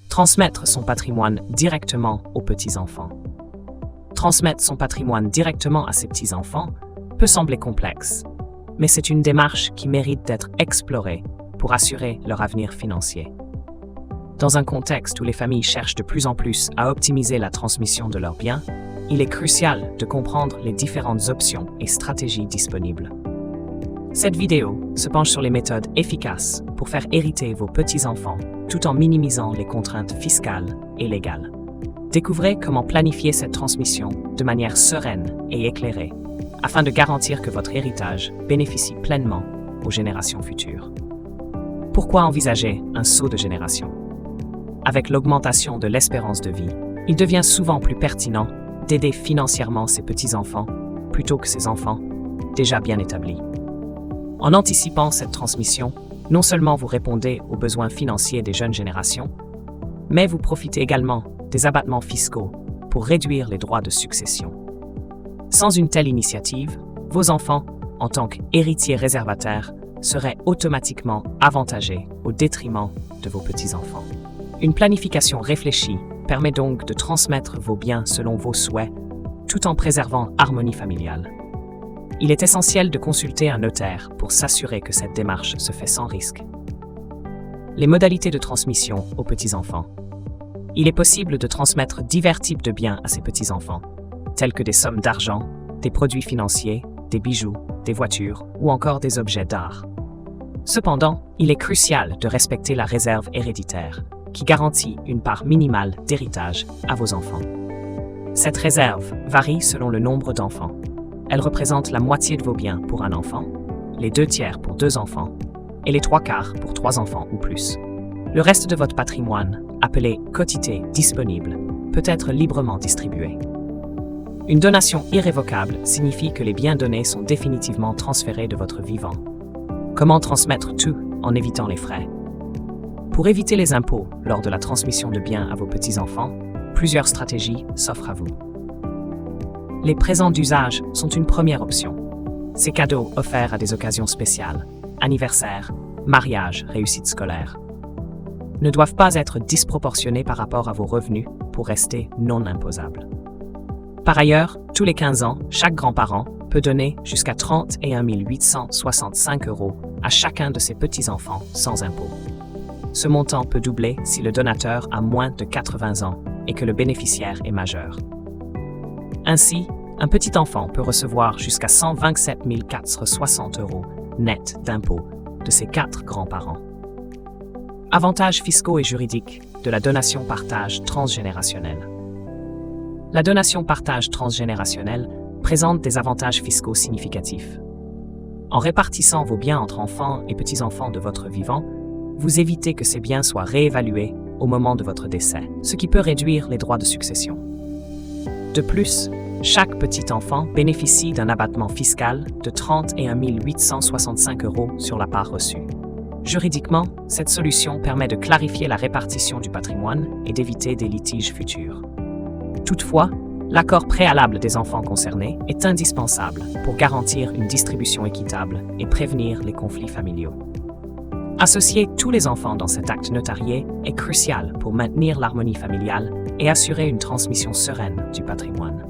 Transmettre son patrimoine directement aux petits-enfants. Transmettre son patrimoine directement à ses petits-enfants peut sembler complexe, mais c'est une démarche qui mérite d'être explorée pour assurer leur avenir financier. Dans un contexte où les familles cherchent de plus en plus à optimiser la transmission de leurs biens, il est crucial de comprendre les différentes options et stratégies disponibles. Cette vidéo se penche sur les méthodes efficaces pour faire hériter vos petits-enfants tout en minimisant les contraintes fiscales et légales. Découvrez comment planifier cette transmission de manière sereine et éclairée afin de garantir que votre héritage bénéficie pleinement aux générations futures. Pourquoi envisager un saut de génération? Avec l'augmentation de l'espérance de vie, il devient souvent plus pertinent d'aider financièrement ses petits-enfants plutôt que ses enfants déjà bien établis. En anticipant cette transmission, non seulement vous répondez aux besoins financiers des jeunes générations, mais vous profitez également des abattements fiscaux pour réduire les droits de succession. Sans une telle initiative, vos enfants, en tant qu'héritiers réservataires, seraient automatiquement avantagés au détriment de vos petits-enfants. Une planification réfléchie permet donc de transmettre vos biens selon vos souhaits, tout en préservant l'harmonie familiale. Il est essentiel de consulter un notaire pour s'assurer que cette démarche se fait sans risque. Les modalités de transmission aux petits-enfants. Il est possible de transmettre divers types de biens à ces petits-enfants, tels que des sommes d'argent, des produits financiers, des bijoux, des voitures ou encore des objets d'art. Cependant, il est crucial de respecter la réserve héréditaire, qui garantit une part minimale d'héritage à vos enfants. Cette réserve varie selon le nombre d'enfants. Elle représente la moitié de vos biens pour un enfant, les 2/3 pour 2 enfants et les 3/4 pour 3 enfants ou plus. Le reste de votre patrimoine, appelé quotité disponible, peut être librement distribué. Une donation irrévocable signifie que les biens donnés sont définitivement transférés de votre vivant. Comment transmettre tout en évitant les frais? Pour éviter les impôts lors de la transmission de biens à vos petits-enfants, plusieurs stratégies s'offrent à vous. Les présents d'usage sont une première option. Ces cadeaux offerts à des occasions spéciales, anniversaires, mariages, réussites scolaires, ne doivent pas être disproportionnés par rapport à vos revenus pour rester non imposables. Par ailleurs, tous les 15 ans, chaque grand-parent peut donner jusqu'à 31 865 € à chacun de ses petits-enfants sans impôt. Ce montant peut doubler si le donateur a moins de 80 ans et que le bénéficiaire est majeur. Ainsi, un petit enfant peut recevoir jusqu'à 127 460 € net d'impôts de ses 4 grands-parents. Avantages fiscaux et juridiques de la donation-partage transgénérationnelle. La donation-partage transgénérationnelle présente des avantages fiscaux significatifs. En répartissant vos biens entre enfants et petits-enfants de votre vivant, vous évitez que ces biens soient réévalués au moment de votre décès, ce qui peut réduire les droits de succession. De plus, chaque petit enfant bénéficie d'un abattement fiscal de 31 865 € sur la part reçue. Juridiquement, cette solution permet de clarifier la répartition du patrimoine et d'éviter des litiges futurs. Toutefois, l'accord préalable des enfants concernés est indispensable pour garantir une distribution équitable et prévenir les conflits familiaux. Associer tous les enfants dans cet acte notarié est crucial pour maintenir l'harmonie familiale et assurer une transmission sereine du patrimoine.